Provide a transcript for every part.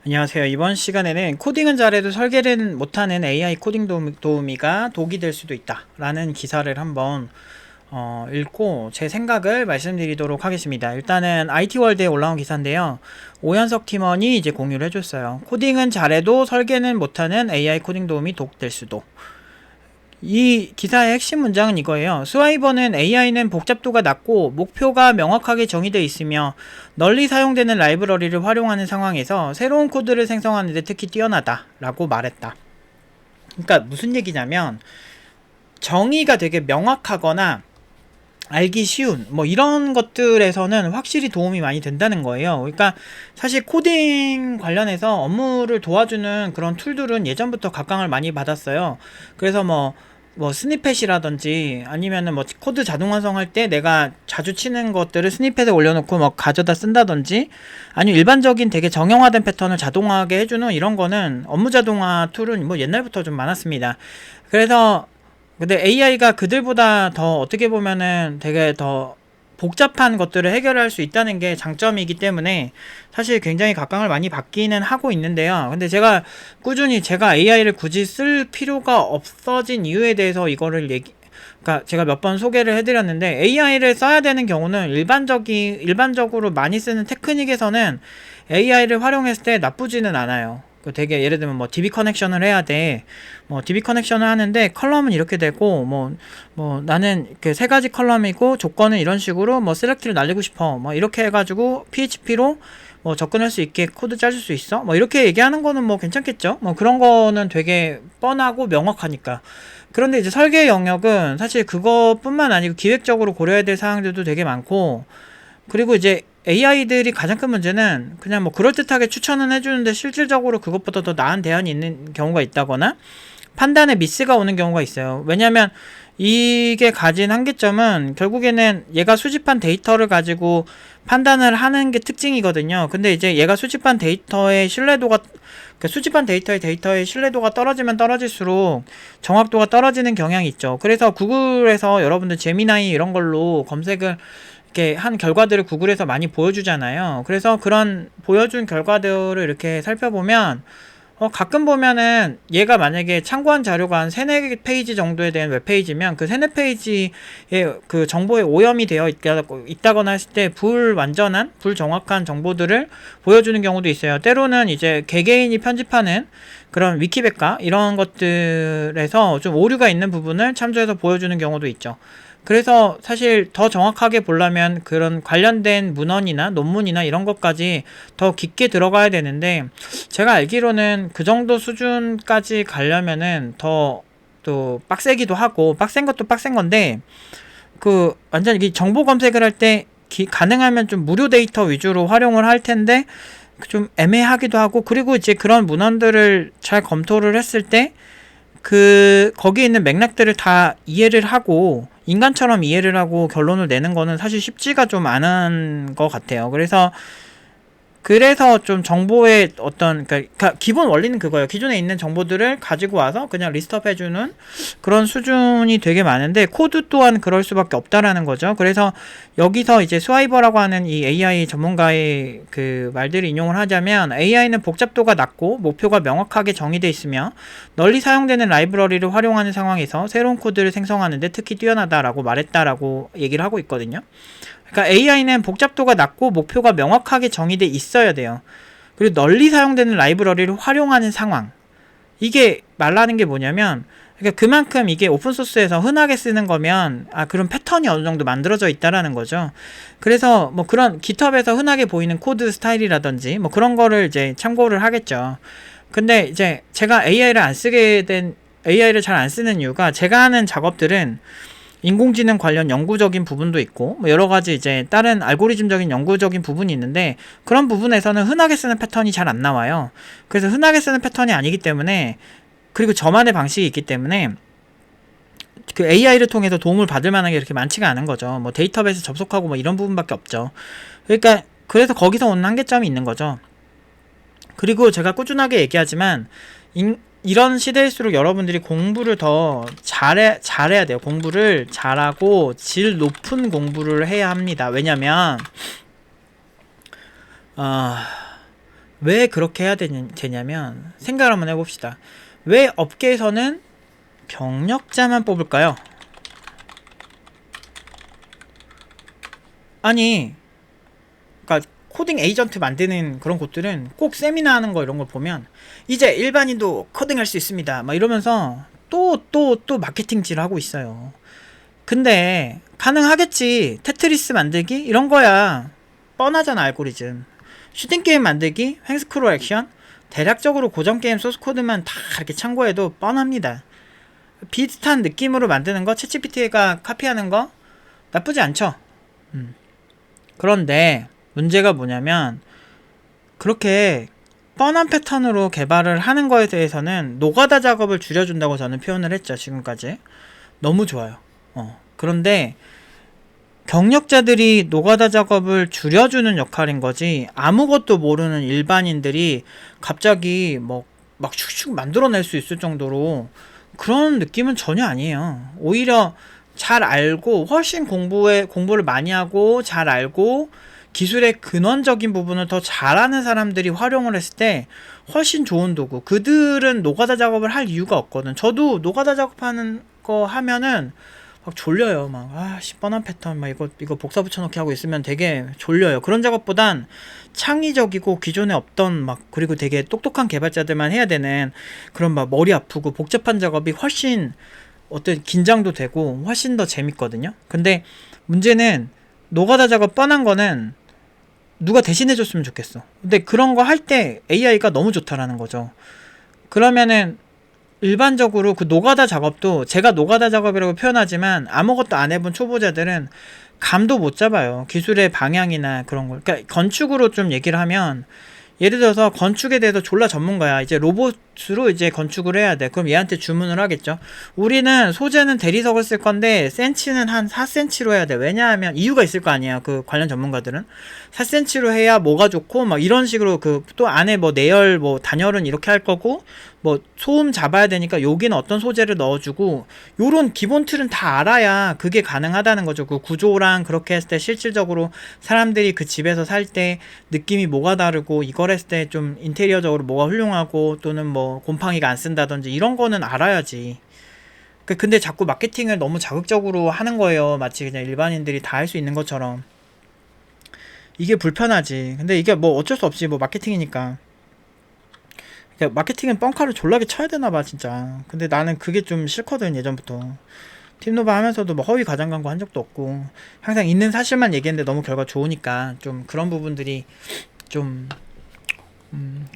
안녕하세요. 이번 시간에는 코딩은 잘해도 설계는 못하는 AI 코딩 도우미가 독이 될 수도 있다 라는 기사를 한번 읽고 제 생각을 말씀드리도록 하겠습니다. 일단은 IT월드에 올라온 기사인데요. 오현석 팀원이 이제 공유를 해줬어요. 코딩은 잘해도 설계는 못하는 AI 코딩 도우미 독 될 수도. 이 기사의 핵심 문장은 이거예요. 스와이버는 AI는 복잡도가 낮고 목표가 명확하게 정의되어 있으며 널리 사용되는 라이브러리를 활용하는 상황에서 새로운 코드를 생성하는 데 특히 뛰어나다 라고 말했다. 그러니까 무슨 얘기냐면 정의가 되게 명확하거나 알기 쉬운 뭐 이런 것들에서는 확실히 도움이 많이 된다는 거예요. 그러니까 사실 코딩 관련해서 업무를 도와주는 그런 툴들은 예전부터 각광을 많이 받았어요. 그래서 뭐 스니펫이라든지 아니면은 뭐 코드 자동 완성할 때 내가 자주 치는 것들을 스니펫에 올려놓고 뭐 가져다 쓴다든지, 아니면 일반적인 되게 정형화된 패턴을 자동화하게 해주는 이런 거는 업무 자동화 툴은 뭐 옛날부터 좀 많았습니다. 그래서 근데 AI가 그들보다 더 어떻게 보면은 되게 더 복잡한 것들을 해결할 수 있다는 게 장점이기 때문에 사실 굉장히 각광을 많이 받기는 하고 있는데요. 근데 제가 꾸준히 제가 AI를 굳이 쓸 필요가 없어진 이유에 대해서 이거를 그러니까 제가 몇 번 소개를 해드렸는데, AI를 써야 되는 경우는 일반적으로 많이 쓰는 테크닉에서는 AI를 활용했을 때 나쁘지는 않아요. 되게 예를 들면 뭐 DB 커넥션을 해야 돼. 뭐 DB 커넥션을 하는데 컬럼은 이렇게 되고 뭐 나는 그 세 가지 컬럼이고 조건은 이런 식으로 뭐 셀렉트를 날리고 싶어. 뭐 이렇게 해가지고 PHP로 뭐 접근할 수 있게 코드 짜줄 수 있어? 뭐 이렇게 얘기하는 거는 뭐 괜찮겠죠? 뭐 그런 거는 되게 뻔하고 명확하니까. 그런데 이제 설계 영역은 사실 그것뿐만 아니고 기획적으로 고려해야 될 사항들도 되게 많고, 그리고 이제 AI들이 가장 큰 문제는 그냥 뭐 그럴듯하게 추천은 해주는데 실질적으로 그것보다 더 나은 대안이 있는 경우가 있다거나 판단에 미스가 오는 경우가 있어요. 왜냐면 이게 가진 한계점은 결국에는 얘가 수집한 데이터를 가지고 판단을 하는 게 특징이거든요. 근데 이제 얘가 수집한 데이터의 신뢰도가, 그 수집한 데이터의 신뢰도가 떨어지면 떨어질수록 정확도가 떨어지는 경향이 있죠. 그래서 구글에서 여러분들 제미나이 이런 걸로 검색을 이렇게 한 결과들을 구글에서 많이 보여주잖아요. 그래서 그런 보여준 결과들을 이렇게 살펴보면 가끔 보면은 얘가 만약에 참고한 자료가 한 3-4페이지 정도에 대한 웹페이지면 그 3-4페이지에 그 정보에 오염이 되어 있다거나 했을 때 불완전한, 불정확한 정보들을 보여주는 경우도 있어요. 때로는 이제 개개인이 편집하는 그런 위키백과 이런 것들에서 좀 오류가 있는 부분을 참조해서 보여주는 경우도 있죠. 그래서 사실 더 정확하게 보려면 그런 관련된 문헌이나 논문이나 이런 것까지 더 깊게 들어가야 되는데, 제가 알기로는 그 정도 수준까지 가려면은 더 또 빡세기도 하고, 빡센 것도 빡센 건데, 그 완전 히 정보 검색을 할 때 가능하면 좀 무료 데이터 위주로 활용을 할 텐데 좀 애매하기도 하고, 그리고 이제 그런 문헌들을 잘 검토를 했을 때 거기에 있는 맥락들을 다 이해를 하고 인간처럼 이해를 하고 결론을 내는 거는 사실 쉽지가 좀 않은 것 같아요. 그래서 좀 정보의 어떤, 그러니까 기본 원리는 그거예요. 기존에 있는 정보들을 가지고 와서 그냥 리스트업 해주는 그런 수준이 되게 많은데, 코드 또한 그럴 수밖에 없다라는 거죠. 그래서 여기서 이제 스와이버라고 하는 이 AI 전문가의 그 말들을 인용을 하자면, AI는 복잡도가 낮고 목표가 명확하게 정의되어 있으며 널리 사용되는 라이브러리를 활용하는 상황에서 새로운 코드를 생성하는데 특히 뛰어나다라고 말했다라고 얘기를 하고 있거든요. 그러니까 AI는 복잡도가 낮고 목표가 명확하게 정의돼 있어야 돼요. 그리고 널리 사용되는 라이브러리를 활용하는 상황. 이게 말하는 게 뭐냐면, 그러니까 그만큼 이게 오픈소스에서 흔하게 쓰는 거면 그런 패턴이 어느 정도 만들어져 있다라는 거죠. 그래서 뭐 그런 GitHub에서 흔하게 보이는 코드 스타일이라든지 뭐 그런 거를 이제 참고를 하겠죠. 근데 이제 제가 AI를 잘 안 쓰는 이유가, 제가 하는 작업들은 인공지능 관련 연구적인 부분도 있고 뭐 여러 가지 이제 다른 알고리즘적인 연구적인 부분이 있는데, 그런 부분에서는 흔하게 쓰는 패턴이 잘 안 나와요. 그래서 흔하게 쓰는 패턴이 아니기 때문에, 그리고 저만의 방식이 있기 때문에 그 AI를 통해서 도움을 받을 만한 게 이렇게 많지가 않은 거죠. 뭐 데이터베이스 접속하고 뭐 이런 부분밖에 없죠. 그러니까 그래서 거기서 오는 한계점이 있는 거죠. 그리고 제가 꾸준하게 얘기하지만 이런 시대일수록 여러분들이 공부를 더 잘해야 돼요. 공부를 잘하고 질 높은 공부를 해야 합니다. 왜냐면 왜 그렇게 해야 되냐면 생각을 한번 해봅시다. 왜 업계에서는 경력자만 뽑을까요? 아니, 그러니까 코딩 에이전트 만드는 그런 곳들은 꼭 세미나 하는 거 이런 걸 보면 이제 일반인도 코딩할 수 있습니다 막 이러면서 또 마케팅질 하고 있어요. 근데 가능하겠지. 테트리스 만들기 이런 거야 뻔하잖아. 알고리즘 슈팅게임 만들기 횡스크롤 액션 대략적으로 고전게임 소스코드만 다 이렇게 참고해도 뻔합니다. 비슷한 느낌으로 만드는 거 챗GPT가 카피하는 거 나쁘지 않죠. 그런데 문제가 뭐냐면 그렇게 뻔한 패턴으로 개발을 하는 거에 대해서는 노가다 작업을 줄여준다고 저는 표현을 했죠. 지금까지 너무 좋아요. 그런데 경력자들이 노가다 작업을 줄여주는 역할인 거지 아무것도 모르는 일반인들이 갑자기 막 슉슉 만들어낼 수 있을 정도로 그런 느낌은 전혀 아니에요. 오히려 잘 알고 훨씬 공부를 많이 하고 잘 알고 기술의 근원적인 부분을 더 잘하는 사람들이 활용을 했을 때 훨씬 좋은 도구. 그들은 노가다 작업을 할 이유가 없거든. 저도 노가다 작업하는 거 하면은 막 졸려요. 뻔한 패턴 이거 복사 붙여넣기 하고 있으면 되게 졸려요. 그런 작업보단 창의적이고 기존에 없던 그리고 되게 똑똑한 개발자들만 해야 되는 그런 머리 아프고 복잡한 작업이 훨씬 어떤 긴장도 되고 훨씬 더 재밌거든요. 근데 문제는 노가다 작업 뻔한 거는 누가 대신해줬으면 좋겠어. 근데 그런 거 할 때 AI가 너무 좋다라는 거죠. 그러면은 일반적으로 그 노가다 작업도 제가 노가다 작업이라고 표현하지만 아무것도 안 해본 초보자들은 감도 못 잡아요. 기술의 방향이나 그런 걸. 그러니까 건축으로 좀 얘기를 하면 예를 들어서 건축에 대해서 졸라 전문가야. 이제 로봇으로 이제 건축을 해야 돼. 그럼 얘한테 주문을 하겠죠. 우리는 소재는 대리석을 쓸 건데 센치는 한 4cm로 해야 돼. 왜냐하면 이유가 있을 거 아니야. 그 관련 전문가들은 4cm로 해야 뭐가 좋고 이런 식으로 또 안에 내열 단열은 이렇게 할 거고 소음 잡아야 되니까 여기는 어떤 소재를 넣어주고 요런 기본 틀은 다 알아야 그게 가능하다는 거죠. 그 구조랑 그렇게 했을 때 실질적으로 사람들이 그 집에서 살 때 느낌이 뭐가 다르고 이걸 했을 때 좀 인테리어적으로 뭐가 훌륭하고 또는 곰팡이가 안 쓴다든지 이런 거는 알아야지. 근데 자꾸 마케팅을 너무 자극적으로 하는 거예요. 마치 그냥 일반인들이 다 할 수 있는 것처럼. 이게 불편하지. 근데 이게 어쩔 수 없이 마케팅이니까. 그러니까 마케팅은 뻥카를 졸라게 쳐야 되나봐 진짜. 근데 나는 그게 좀 싫거든. 예전부터 팀노바 하면서도 허위 과장 광고 한 적도 없고 항상 있는 사실만 얘기했는데 너무 결과 좋으니까 좀 그런 부분들이 좀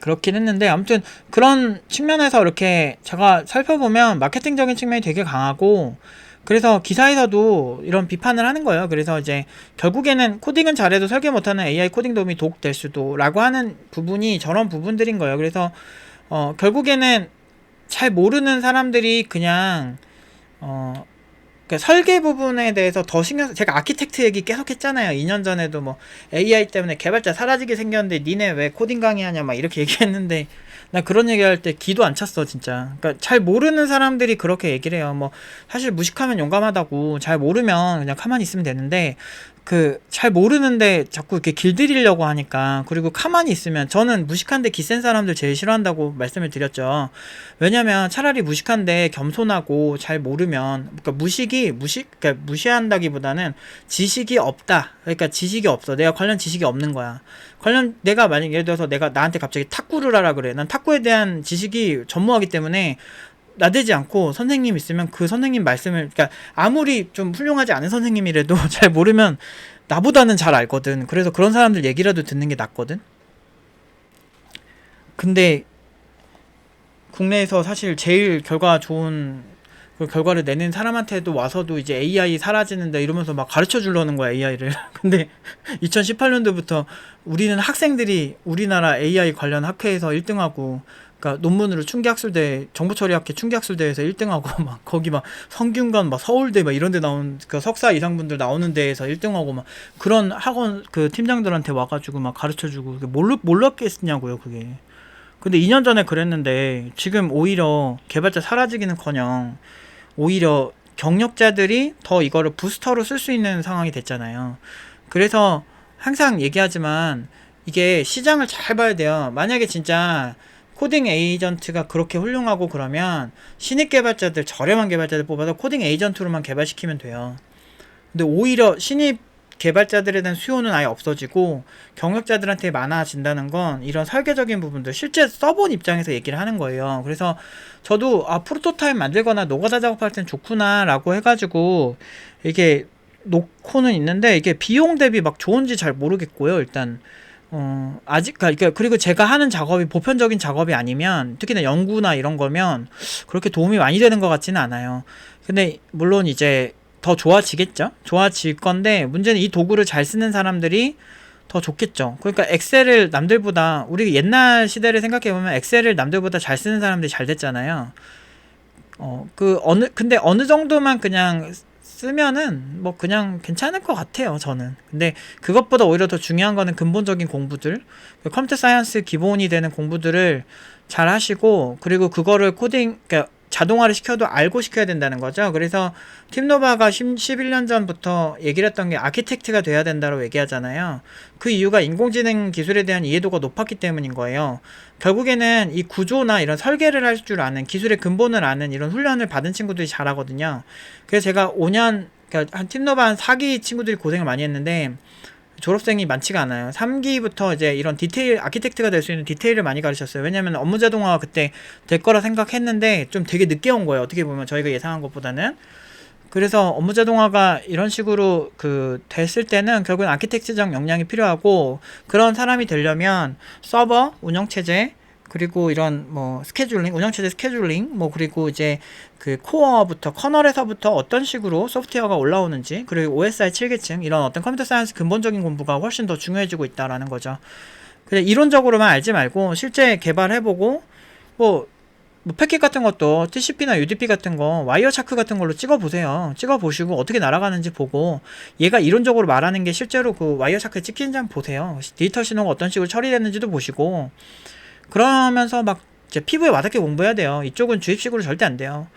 그렇긴 했는데 아무튼 그런 측면에서 이렇게 제가 살펴보면 마케팅적인 측면이 되게 강하고 그래서 기사에서도 이런 비판을 하는 거예요. 그래서 이제 결국에는 코딩은 잘해도 설계 못하는 AI 코딩 도움이 도움될 수도 라고 하는 부분이 저런 부분들인 거예요. 그래서 결국에는 잘 모르는 사람들이 그냥 그러니까 설계 부분에 대해서 더 제가 아키텍트 얘기 계속 했잖아요. 2년 전에도 AI 때문에 개발자 사라지게 생겼는데 니네 왜 코딩 강의하냐 이렇게 얘기했는데 나 그런 얘기할 때 기도 안 찼어 진짜. 그러니까 잘 모르는 사람들이 그렇게 얘기를 해요. 사실 무식하면 용감하다고. 잘 모르면 그냥 가만히 있으면 되는데 잘 모르는데 자꾸 이렇게 길들이려고 하니까. 그리고 가만히 있으면 저는 무식한데 기센 사람들 제일 싫어한다고 말씀을 드렸죠. 왜냐면 차라리 무식한데 겸손하고 잘 모르면 그러니까 무시한다기보다는 지식이 없다. 그러니까 지식이 없어. 내가 관련 지식이 없는 거야. 내가 만약 예를 들어서 내가 나한테 갑자기 탁구를 하라 그래. 난 탁구에 대한 지식이 전무하기 때문에 나대지 않고 선생님 있으면 그 선생님 말씀을 그러니까 아무리 좀 훌륭하지 않은 선생님이라도 잘 모르면 나보다는 잘 알거든. 그래서 그런 사람들 얘기라도 듣는 게 낫거든. 근데 국내에서 사실 제일 결과 좋은 그 결과를 내는 사람한테도 와서도 이제 AI 사라지는데 이러면서 가르쳐 주려는 거야 AI를. 근데 2018년도부터 우리는 학생들이 우리나라 AI 관련 학회에서 1등하고 그러니까 논문으로 충기학술대 정보처리학회 충기학술대에서 1등하고 거기 성균관 서울대 이런 데 나온 그 석사 이상분들 나오는 데에서 1등하고 그런 학원 그 팀장들한테 와가지고 가르쳐주고 몰랐겠냐고요 그게. 근데 2년 전에 그랬는데 지금 오히려 개발자 사라지기는커녕 오히려 경력자들이 더 이거를 부스터로 쓸 수 있는 상황이 됐잖아요. 그래서 항상 얘기하지만 이게 시장을 잘 봐야 돼요. 만약에 진짜 코딩 에이전트가 그렇게 훌륭하고 그러면 신입 개발자들, 저렴한 개발자들 뽑아서 코딩 에이전트로만 개발시키면 돼요. 근데 오히려 신입 개발자들에 대한 수요는 아예 없어지고 경력자들한테 많아진다는 건 이런 설계적인 부분들, 실제 써본 입장에서 얘기를 하는 거예요. 그래서 저도 프로토타입 만들거나 노가다 작업할 땐 좋구나 라고 해가지고 이게 놓고는 있는데, 이게 비용 대비 막 좋은지 잘 모르겠고요. 일단 아직, 그러니까, 그리고 제가 하는 작업이 보편적인 작업이 아니면, 특히나 연구나 이런 거면, 그렇게 도움이 많이 되는 것 같지는 않아요. 근데, 물론 이제, 더 좋아지겠죠? 좋아질 건데, 문제는 이 도구를 잘 쓰는 사람들이 더 좋겠죠. 그러니까 엑셀을 남들보다, 우리 옛날 시대를 생각해보면 엑셀을 남들보다 잘 쓰는 사람들이 잘 됐잖아요. 근데 어느 정도만 그냥 쓰면은 뭐 그냥 괜찮을 것 같아요, 저는. 근데 그것보다 오히려 더 중요한 거는 근본적인 공부들, 컴퓨터 사이언스 기본이 되는 공부들을 잘 하시고, 그리고 그거를 그러니까 자동화를 시켜도 알고 시켜야 된다는 거죠. 그래서 팀노바가 11년 전부터 얘기를 했던 게 아키텍트가 돼야 된다고 얘기하잖아요. 그 이유가 인공지능 기술에 대한 이해도가 높았기 때문인 거예요. 결국에는 이 구조나 이런 설계를 할 줄 아는, 기술의 근본을 아는 이런 훈련을 받은 친구들이 잘하거든요. 그래서 제가 5년, 그러니까 한 팀노바 한 4기 친구들이 고생을 많이 했는데, 졸업생이 많지가 않아요. 3기부터 이제 이런 디테일, 아키텍트가 될 수 있는 디테일을 많이 가르쳤어요. 왜냐면 업무 자동화가 그때 될 거라 생각했는데 좀 되게 늦게 온 거예요. 어떻게 보면 저희가 예상한 것보다는. 그래서 업무 자동화가 이런 식으로 됐을 때는 결국은 아키텍트적 역량이 필요하고, 그런 사람이 되려면 서버, 운영체제, 그리고 이런 뭐 스케줄링, 운영체제 스케줄링, 뭐 그리고 이제 그 코어부터, 커널에서부터 어떤 식으로 소프트웨어가 올라오는지, 그리고 OSI 7계층, 이런 어떤 컴퓨터 사이언스 근본적인 공부가 훨씬 더 중요해지고 있다라는 거죠. 그냥 이론적으로만 알지 말고 실제 개발해보고, 뭐 패킷 같은 것도 TCP나 UDP 같은 거, 와이어 차크 같은 걸로 찍어보세요. 찍어보시고 어떻게 날아가는지 보고, 얘가 이론적으로 말하는 게 실제로 그 와이어 차크에 찍히는지 한번 보세요. 디지털 신호가 어떤 식으로 처리됐는지도 보시고, 그러면서 막 이제 피부에 와닿게 공부해야 돼요. 이쪽은 주입식으로 절대 안 돼요.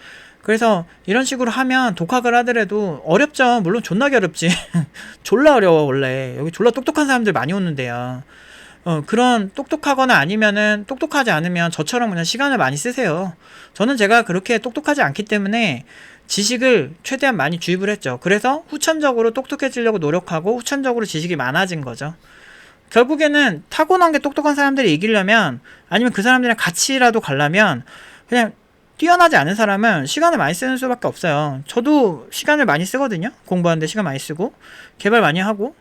그래서 이런 식으로 하면 독학을 하더라도 어렵죠. 물론 존나게 어렵지. 졸라 어려워 원래. 여기 졸라 똑똑한 사람들 많이 오는데요. 그런 똑똑하거나 아니면은 똑똑하지 않으면 저처럼 그냥 시간을 많이 쓰세요. 저는 제가 그렇게 똑똑하지 않기 때문에 지식을 최대한 많이 주입을 했죠. 그래서 후천적으로 똑똑해지려고 노력하고 후천적으로 지식이 많아진 거죠. 결국에는 타고난 게 똑똑한 사람들이 이기려면, 아니면 그 사람들이랑 같이라도 가려면, 그냥 뛰어나지 않은 사람은 시간을 많이 쓰는 수밖에 없어요. 저도 시간을 많이 쓰거든요. 공부하는데 시간 많이 쓰고 개발 많이 하고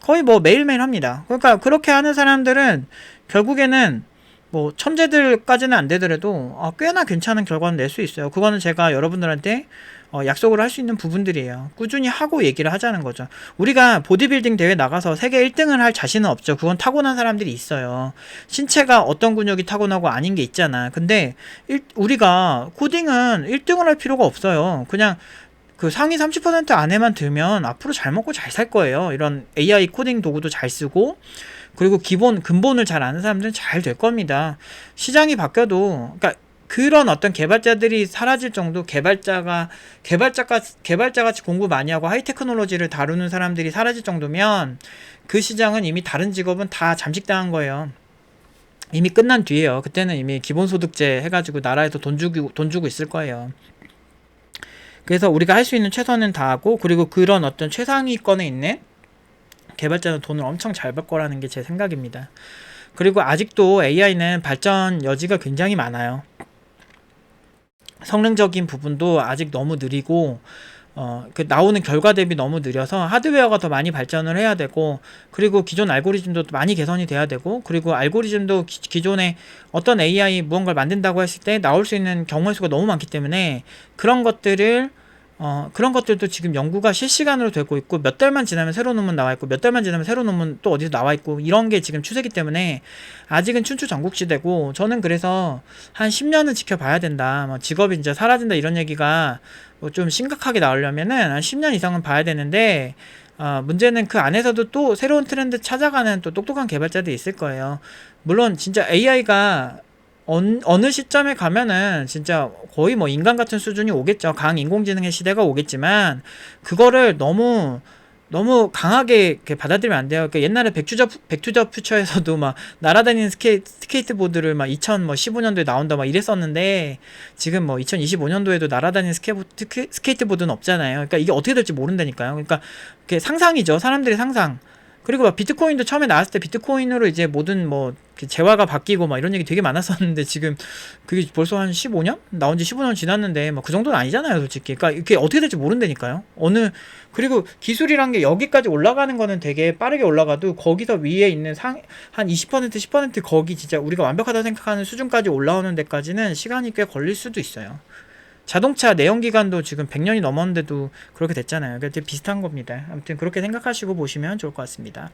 거의 뭐 매일매일 합니다. 그러니까 그렇게 하는 사람들은 결국에는 뭐 천재들까지는 안 되더라도 꽤나 괜찮은 결과는 낼 수 있어요. 그거는 제가 여러분들한테 약속을 할 수 있는 부분들이에요. 꾸준히 하고 얘기를 하자는 거죠. 우리가 보디빌딩 대회 나가서 세계 1등을 할 자신은 없죠. 그건 타고난 사람들이 있어요. 신체가 어떤 근육이 타고나고 아닌 게 있잖아. 근데 우리가 코딩은 1등을 할 필요가 없어요. 그냥 그 상위 30% 안에만 들면 앞으로 잘 먹고 잘 살 거예요. 이런 AI 코딩 도구도 잘 쓰고, 그리고 근본을 잘 아는 사람들은 잘 될 겁니다. 시장이 바뀌어도, 그러니까 그런 어떤 개발자들이 사라질 정도, 개발자같이 공부 많이 하고 하이테크놀로지를 다루는 사람들이 사라질 정도면 그 시장은 이미 다른 직업은 다 잠식당한 거예요. 이미 끝난 뒤에요. 그때는 이미 기본소득제 해가지고 나라에서 돈 주고 있을 거예요. 그래서 우리가 할 수 있는 최선은 다하고, 그리고 그런 어떤 최상위권에 있는 개발자는 돈을 엄청 잘 벌 거라는 게 제 생각입니다. 그리고 아직도 AI는 발전 여지가 굉장히 많아요. 성능적인 부분도 아직 너무 느리고, 나오는 결과 대비 너무 느려서 하드웨어가 더 많이 발전을 해야 되고, 그리고 기존 알고리즘도 많이 개선이 돼야 되고, 그리고 알고리즘도 기존에 어떤 AI 무언가를 만든다고 했을 때 나올 수 있는 경우의 수가 너무 많기 때문에 그런 것들도 지금 연구가 실시간으로 되고 있고, 몇 달만 지나면 새로운 논문 나와 있고, 몇 달만 지나면 새로운 논문 또 어디서 나와 있고, 이런 게 지금 추세기 때문에 아직은 춘추전국시대고, 저는 그래서 한 10년은 지켜봐야 된다. 뭐 직업이 이제 사라진다 이런 얘기가 뭐좀 심각하게 나오려면은 한 10년 이상은 봐야 되는데, 문제는 그 안에서도 또 새로운 트렌드 찾아가는 또 똑똑한 개발자들이 있을 거예요. 물론 진짜 AI가 어느 시점에 가면은 진짜 거의 뭐 인간 같은 수준이 오겠죠. 강인공지능의 시대가 오겠지만, 그거를 너무 너무 강하게 이렇게 받아들이면 안 돼요. 그러니까 옛날에 백투더 퓨처에서도 막 날아다니는 스케이트보드를 막 2015년도에 나온다 막 이랬었는데, 지금 뭐 2025년도에도 날아다니는 스케이트보드는 없잖아요. 그러니까 이게 어떻게 될지 모른다니까요. 그러니까 그게 상상이죠. 사람들의 상상. 그리고 막 비트코인도 처음에 나왔을 때 비트코인으로 이제 모든 뭐 재화가 바뀌고 막 이런 얘기 되게 많았었는데, 지금 그게 벌써 한 15년? 나온 지 15년 지났는데 뭐 그 정도는 아니잖아요, 솔직히. 그러니까 이게 어떻게 될지 모른다니까요. 그리고 기술이란 게 여기까지 올라가는 거는 되게 빠르게 올라가도, 거기서 위에 있는 한 20%, 10% 거기 진짜 우리가 완벽하다고 생각하는 수준까지 올라오는 데까지는 시간이 꽤 걸릴 수도 있어요. 자동차 내연기관도 지금 100년이 넘었는데도 그렇게 됐잖아요. 그러니까 비슷한 겁니다. 아무튼 그렇게 생각하시고 보시면 좋을 것 같습니다.